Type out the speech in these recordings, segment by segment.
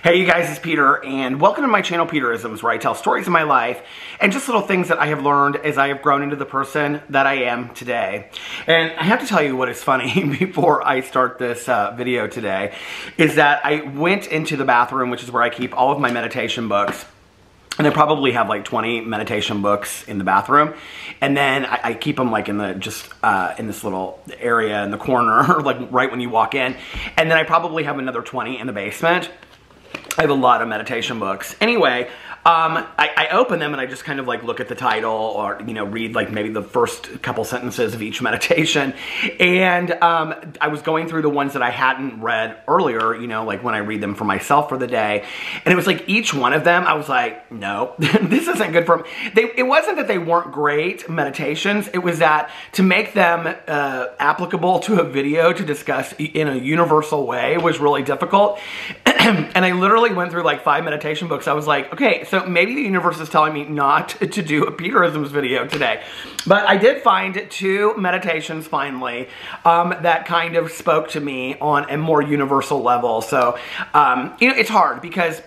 Hey you guys, it's Peter, and welcome to my channel, Peterisms, where I tell stories of my life and just little things that I have learned as I have grown into the person that I am today. And I have to tell you what is funny before I start this video today, is that I went into the bathroom, which is where I keep all of my meditation books. And I probably have like 20 meditation books in the bathroom. And then I keep them like in the, in this little area in the corner, like right when you walk in. And then I probably have another 20 in the basement. I have a lot of meditation books. Anyway, I open them and I just kind of like look at the title or, you know, read like maybe the first couple sentences of each meditation. And I was going through the ones that I hadn't read earlier, you know, like when I read them for myself for the day. And it was like each one of them, I was like, no, this isn't good for me. It wasn't that they weren't great meditations. It was that to make them applicable to a video to discuss in a universal way was really difficult. And I literally went through like 5 meditation books. I was like, okay, so maybe the universe is telling me not to do a Peterisms video today. But I did find 2 meditations finally that kind of spoke to me on a more universal level. So, you know, it's hard because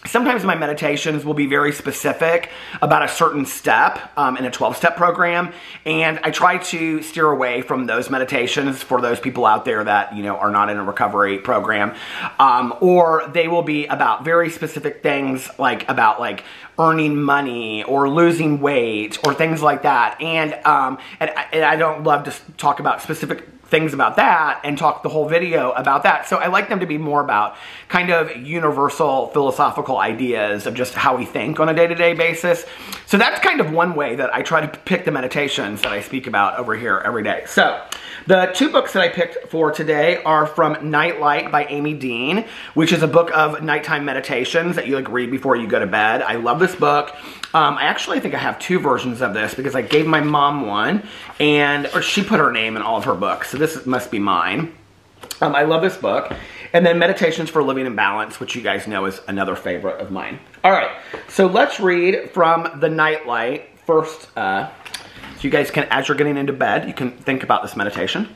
sometimes my meditations will be very specific about a certain step in a 12-step program, and I try to steer away from those meditations for those people out there that, you know, are not in a recovery program, or they will be about very specific things like about like earning money or losing weight or things like that, and I don't love to talk about specific things about that and talk the whole video about that. So I like them to be more about kind of universal philosophical ideas of just how we think on a day-to-day basis. So that's kind of one way that I try to pick the meditations that I speak about over here every day. So the 2 books that I picked for today are from Nightlight by Amy Dean, which is a book of nighttime meditations that you like read before you go to bed. I love this book. I actually think I have 2 versions of this because I gave my mom one, or she put her name in all of her books, so this must be mine. I love this book. And then Meditations for Living in Balance, which you guys know is another favorite of mine. All right, so let's read from the Nightlight first. So you guys can, as you're getting into bed, you can think about this meditation.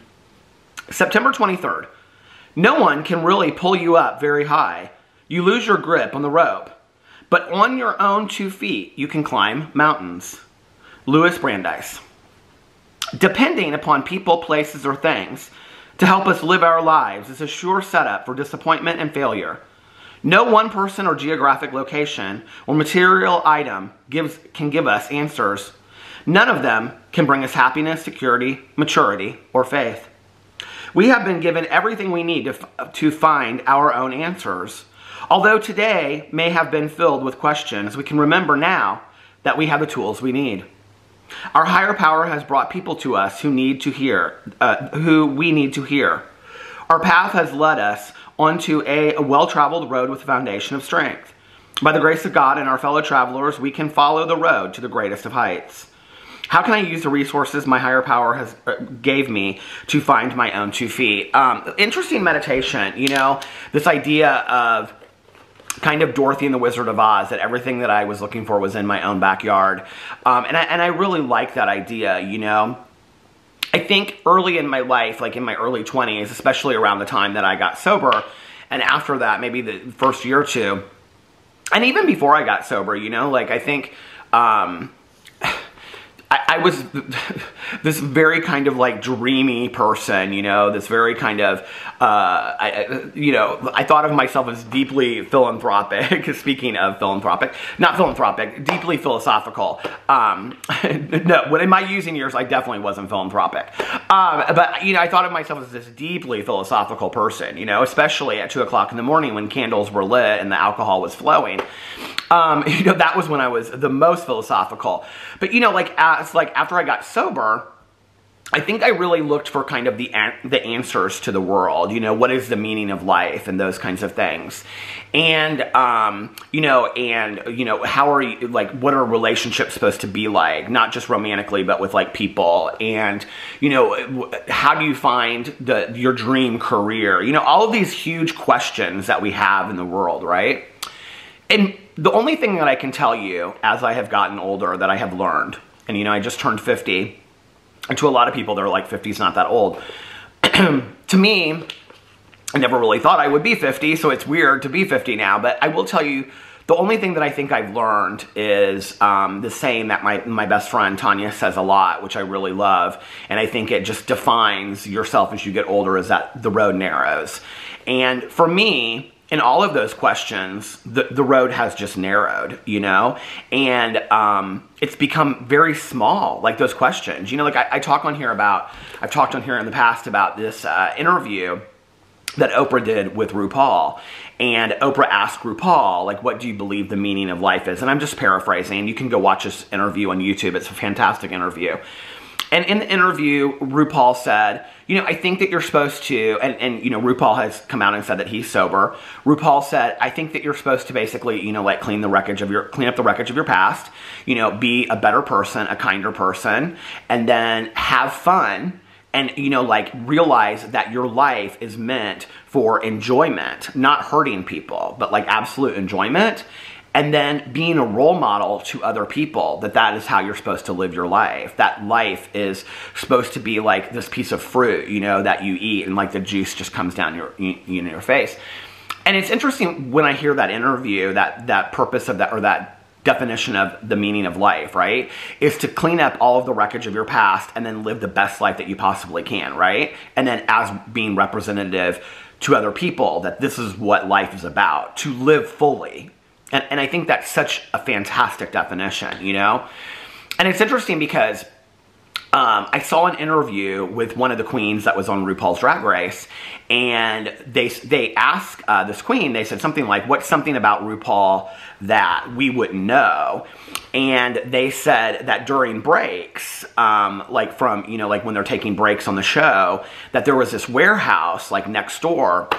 September 23rd. No one can really pull you up very high. You lose your grip on the rope. But on your own 2 feet, you can climb mountains. Louis Brandeis. Depending upon people, places, or things to help us live our lives is a sure setup for disappointment and failure. No one person or geographic location or material item can give us answers. None of them can bring us happiness, security, maturity, or faith. We have been given everything we need to find our own answers. Although today may have been filled with questions, we can remember now that we have the tools we need. Our higher power has brought people to us who we need to hear. Our path has led us onto a well-traveled road with a foundation of strength. By the grace of God and our fellow travelers, we can follow the road to the greatest of heights. How can I use the resources my higher power gave me to find my own 2 feet? Interesting meditation, you know, this idea of kind of Dorothy and the Wizard of Oz, that everything that I was looking for was in my own backyard. And I really like that idea, you know. I think early in my life, like in my early 20s, especially around the time that I got sober, and after that, maybe the first year or 2, and even before I got sober, you know, like I think I was this very kind of like dreamy person, you know, this very kind of, you know, I thought of myself as deeply philanthropic, speaking of philanthropic, not philanthropic, deeply philosophical. No, when in my using years, I definitely wasn't philanthropic. But, you know, I thought of myself as this deeply philosophical person, you know, especially at 2 o'clock in the morning when candles were lit and the alcohol was flowing. You know, that was when I was the most philosophical. But, you know, like, after I got sober, I think I really looked for kind of the answers to the world, you know, what is the meaning of life and those kinds of things. And, you know, how are you, like, what are relationships supposed to be like? Not just romantically, but with like people. And, you know, how do you find your dream career? You know, all of these huge questions that we have in the world, right? And the only thing that I can tell you as I have gotten older that I have learned, and, you know, I just turned 50, and to a lot of people, they're like, 50's not that old. To me, I never really thought I would be 50, so it's weird to be 50 now. But I will tell you, the only thing that I think I've learned is the saying that my best friend Tanya says a lot, which I really love. And I think it just defines yourself as you get older, is that the road narrows. And for me, in all of those questions, the road has just narrowed, you know? And it's become very small, like those questions. You know, like I've talked on here in the past about this interview that Oprah did with RuPaul. And Oprah asked RuPaul, like, what do you believe the meaning of life is? And I'm just paraphrasing. You can go watch this interview on YouTube. It's a fantastic interview. And in the interview, RuPaul said, you know, I think that you're supposed to, and you know, RuPaul has come out and said that he's sober. RuPaul said, I think that you're supposed to basically, you know, like clean up the wreckage of your past, you know, be a better person, a kinder person, and then have fun. And, you know, like, realize that your life is meant for enjoyment, not hurting people, but like absolute enjoyment. And then being a role model to other people, that is how you're supposed to live your life. That life is supposed to be like this piece of fruit, you know, that you eat and like the juice just comes down your face. And it's interesting when I hear that interview, that purpose of that, or that definition of the meaning of life, right, is to clean up all of the wreckage of your past and then live the best life that you possibly can, right? And then as being representative to other people, that this is what life is about, to live fully. And I think that's such a fantastic definition, you know? And it's interesting because I saw an interview with one of the queens that was on RuPaul's Drag Race, and they asked this queen, they said something like, what's something about RuPaul that we wouldn't know? And they said that during breaks, like from, you know, like when they're taking breaks on the show, that there was this warehouse like next door,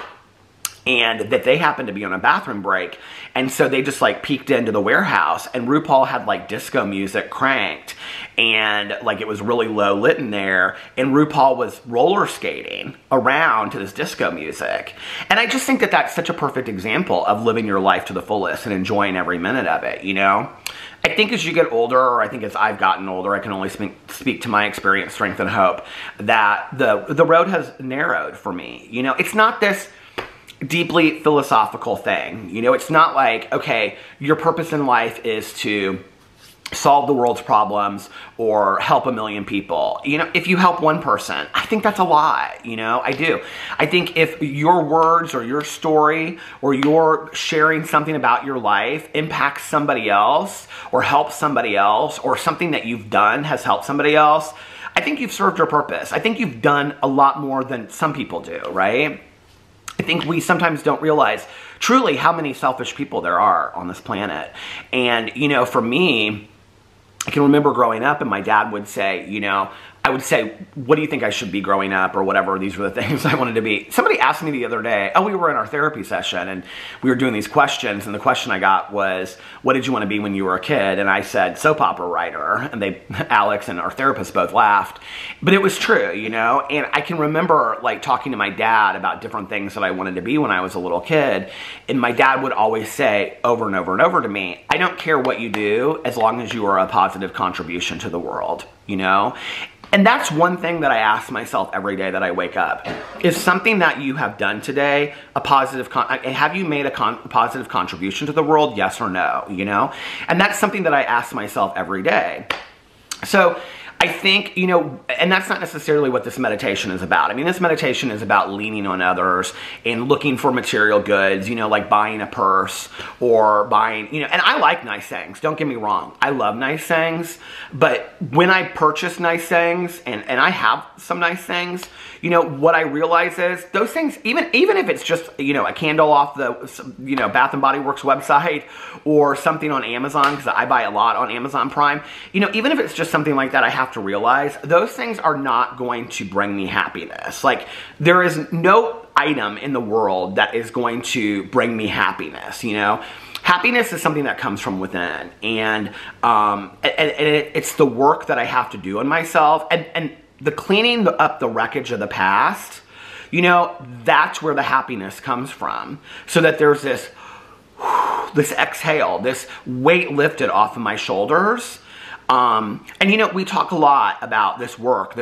and that they happened to be on a bathroom break. And so they just like peeked into the warehouse, and RuPaul had like disco music cranked, and like it was really low lit in there, and RuPaul was roller skating around to this disco music. And I just think that that's such a perfect example of living your life to the fullest and enjoying every minute of it, you know? I think as you get older, or I think as I've gotten older, I can only speak to my experience, strength, and hope, that the road has narrowed for me. You know, it's not this deeply philosophical thing. You know, it's not like, okay, your purpose in life is to solve the world's problems or help 1 million people. You know, if you help one person, I think that's a lot, you know, I do. I think if your words or your story or your sharing something about your life impacts somebody else or helps somebody else, or something that you've done has helped somebody else, I think you've served your purpose. I think you've done a lot more than some people do, right? I think we sometimes don't realize truly how many selfish people there are on this planet. And, you know, for me, I can remember growing up and my dad would say, you know, I would say, what do you think I should be growing up, or whatever. These were the things I wanted to be. Somebody asked me the other day, we were in our therapy session and we were doing these questions, and the question I got was, what did you want to be when you were a kid? And I said, soap opera writer. And Alex and our therapist both laughed. But it was true, you know? And I can remember like talking to my dad about different things that I wanted to be when I was a little kid. And my dad would always say over and over and over to me, I don't care what you do as long as you are a positive contribution to the world, you know? And that's one thing that I ask myself every day that I wake up. Is something that you have done today a positive, have you made a positive contribution to the world, yes or no, you know? And that's something that I ask myself every day. So I think, you know, and that's not necessarily what this meditation is about. I mean, this meditation is about leaning on others and looking for material goods, you know, like buying a purse or buying, you know, and I like nice things. Don't get me wrong. I love nice things. But when I purchase nice things, and I have some nice things, you know, what I realize is those things, even if it's just, you know, a candle off the, you know, Bath & Body Works website or something on Amazon, because I buy a lot on Amazon Prime, you know, even if it's just something like that, I have to realize those things are not going to bring me happiness. Like, there is no item in the world that is going to bring me happiness, you know? Happiness is something that comes from within, and it's the work that I have to do on myself, and the cleaning up the wreckage of the past, you know, that's where the happiness comes from. So that there's this exhale, this weight lifted off of my shoulders, And you know, we talk a lot about this work,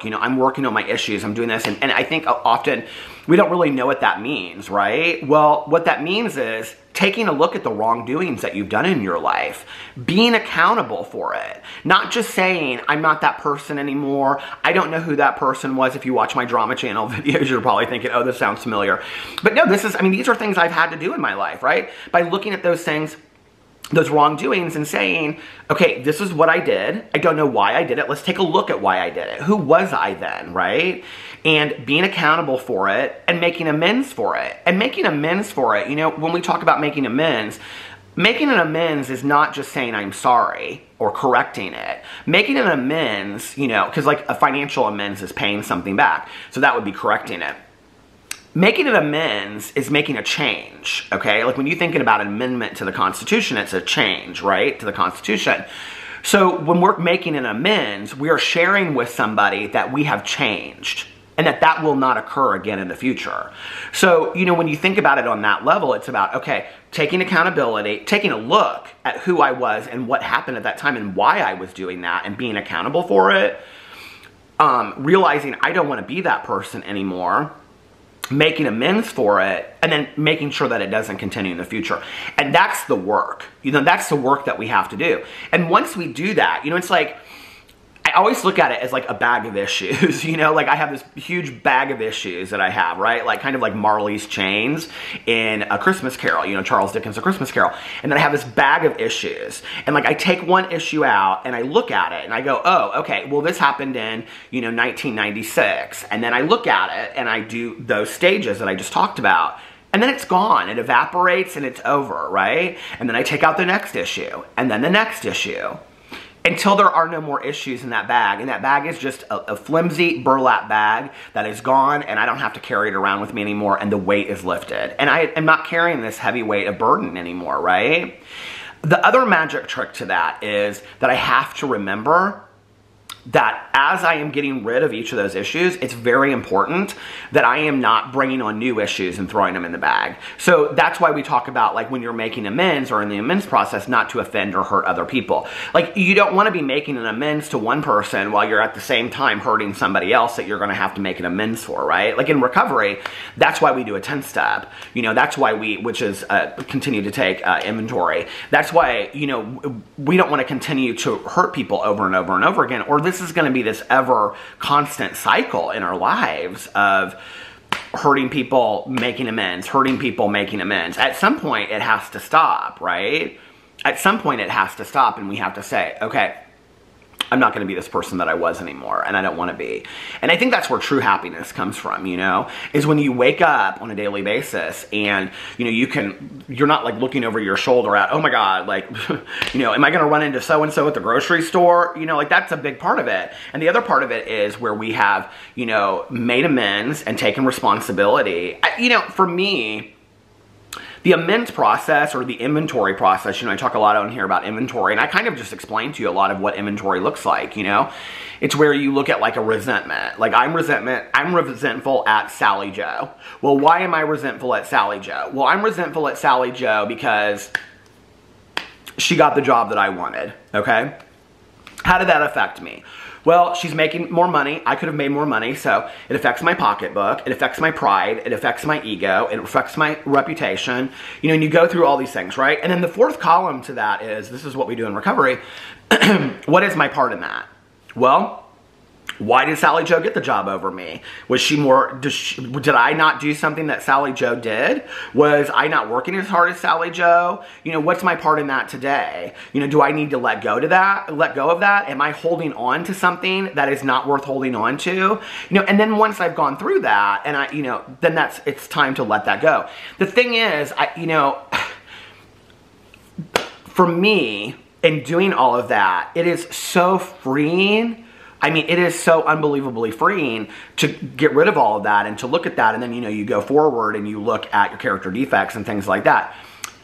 you know, I'm working on my issues, I'm doing this, and I think often we don't really know what that means, right? Well, what that means is taking a look at the wrongdoings that you've done in your life, being accountable for it, not just saying, I'm not that person anymore, I don't know who that person was. If you watch my drama channel videos, you're probably thinking, oh, this sounds familiar. But no, this is, I mean, these are things I've had to do in my life, right? By looking at those things, those wrongdoings, and saying, okay, this is what I did. I don't know why I did it. Let's take a look at why I did it. Who was I then, right? And being accountable for it and making amends for it. And making amends for it, you know, when we talk about making amends is not just saying I'm sorry or correcting it. Making an amends, you know, because like a financial amends is paying something back. So that would be correcting it. Making an amends is making a change, okay? Like when you're thinking about an amendment to the Constitution, it's a change, right, to the Constitution. So when we're making an amends, we are sharing with somebody that we have changed and that will not occur again in the future. So, you know, when you think about it on that level, it's about, okay, taking accountability, taking a look at who I was and what happened at that time and why I was doing that and being accountable for it, realizing I don't want to be that person anymore, making amends for it, and then making sure that it doesn't continue in the future. And that's the work. You know, that's the work that we have to do. And once we do that, you know, it's like, I always look at it as like a bag of issues, you know, like I have this huge bag of issues that I have, right? Like kind of like Marley's chains in A Christmas Carol, you know, Charles Dickens' A Christmas Carol. And then I have this bag of issues. And like I take one issue out and I look at it and I go, oh, okay, well this happened in, you know, 1996. And then I look at it and I do those stages that I just talked about. And then it's gone, it evaporates and it's over, right? And then I take out the next issue and then the next issue, until there are no more issues in that bag. And that bag is just a flimsy burlap bag that is gone, and I don't have to carry it around with me anymore, and the weight is lifted. And I am not carrying this heavy weight of burden anymore, right? The other magic trick to that is that I have to remember that as I am getting rid of each of those issues, it's very important that I am not bringing on new issues and throwing them in the bag. So that's why we talk about, like, when you're making amends or in the amends process, not to offend or hurt other people. Like, you don't want to be making an amends to one person while you're at the same time hurting somebody else that you're going to have to make an amends for, right? Like in recovery, that's why we do a 10-step. You know, that's why which is continue to take inventory. That's why, you know, we don't want to continue to hurt people over and over and over again, or this is going to be this ever constant cycle in our lives of hurting people, making amends, hurting people, making amends. At some point, it has to stop, right? At some point, it has to stop, and we have to say, okay, I'm not going to be this person that I was anymore, and I don't want to be. And I think that's where true happiness comes from, you know, is when you wake up on a daily basis and, you know, you're not like looking over your shoulder at, oh my God, like, you know, am I going to run into so-and-so at the grocery store? You know, like that's a big part of it. And the other part of it is where we have, you know, made amends and taken responsibility. You know, for me, the amends process or the inventory process, you know, I talk a lot on here about inventory, and I kind of just explained to you a lot of what inventory looks like, you know. It's where you look at like a resentment. Like I'm resentful at Sally Joe. Well, why am I resentful at Sally Joe? Well, I'm resentful at Sally Joe because she got the job that I wanted, okay? How did that affect me? Well, she's making more money. I could have made more money, so it affects my pocketbook. It affects my pride. It affects my ego. It affects my reputation. You know, and you go through all these things, right? And then the fourth column to that is, this is what we do in recovery. What is my part in that? Well, why did Sally Joe get the job over me? Was she more, did I not do something that Sally Joe did? Was I not working as hard as Sally Joe? You know, what's my part in that today? You know, do I need to let go of that? Am I holding on to something that is not worth holding on to? You know, and then once I've gone through that, and you know, then it's time to let that go. The thing is, you know, for me, in doing all of that, it is so freeing. I mean, it is so unbelievably freeing to get rid of all of that and to look at that, and then, you know, you go forward and you look at your character defects and things like that.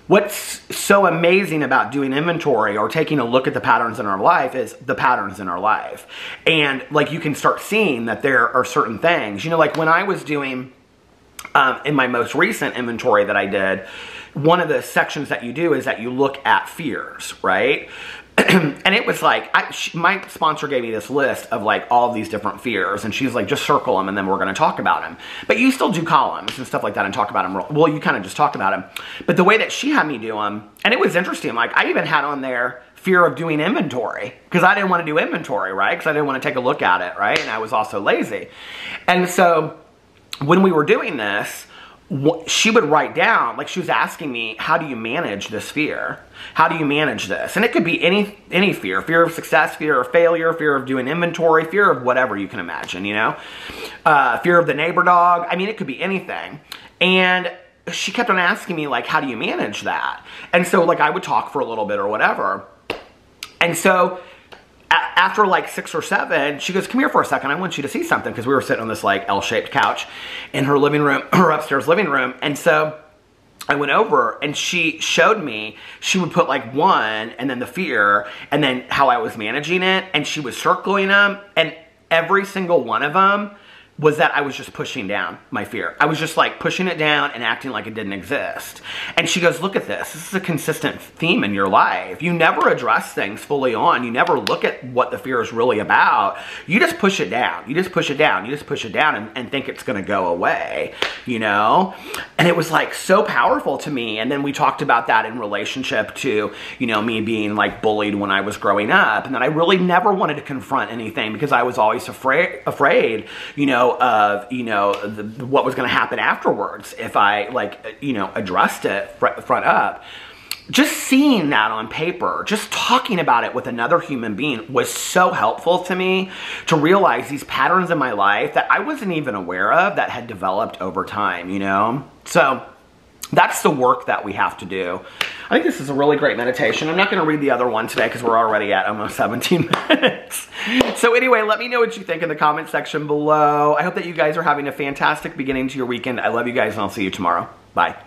What's so amazing about doing inventory or taking a look at the patterns in our life is the patterns in our life. And, like, you can start seeing that there are certain things. You know, like when I was doing, in my most recent inventory that I did, one of the sections that you do is that you look at fears, right? And it was like, my sponsor gave me this list of like all these different fears, and she's like, just circle them and then we're going to talk about them. But you still do columns and stuff like that and talk about them. Well, you kind of just talk about them. But the way that she had me do them, and it was interesting, like I even had on there fear of doing inventory, because I didn't want to do inventory, right? Because I didn't want to take a look at it, right? And I was also lazy. And so when we were doing this, she would write down, like she was asking me, how do you manage this fear? How do you manage this? And it could be any fear. Fear of success, fear of failure, fear of doing inventory, fear of whatever you can imagine, you know? Fear of the neighbor dog. I mean, it could be anything. And she kept on asking me, like, how do you manage that? And so, like, I would talk for a little bit or whatever. And so after like 6 or 7, she goes, come here for a second. I want you to see something. Because we were sitting on this like L-shaped couch in her living room, her upstairs living room. And so I went over and she showed me, she would put like 1 and then the fear and then how I was managing it. And she was circling them. And every single one of them was that I was just pushing down my fear. I was just like pushing it down and acting like it didn't exist. And she goes, look at this. This is a consistent theme in your life. You never address things fully on. You never look at what the fear is really about. You just push it down. You just push it down. You just push it down and think it's going to go away, you know? And it was like so powerful to me. And then we talked about that in relationship to, you know, me being like bullied when I was growing up. And that I really never wanted to confront anything because I was always afraid, you know, of, you know, what was going to happen afterwards if I, like, you know, addressed it front up. Just seeing that on paper, just talking about it with another human being was so helpful to me to realize these patterns in my life that I wasn't even aware of that had developed over time, you know? So that's the work that we have to do. I think this is a really great meditation. I'm not going to read the other one today because we're already at almost 17 minutes. So anyway, let me know what you think in the comment section below. I hope that you guys are having a fantastic beginning to your weekend. I love you guys and I'll see you tomorrow. Bye.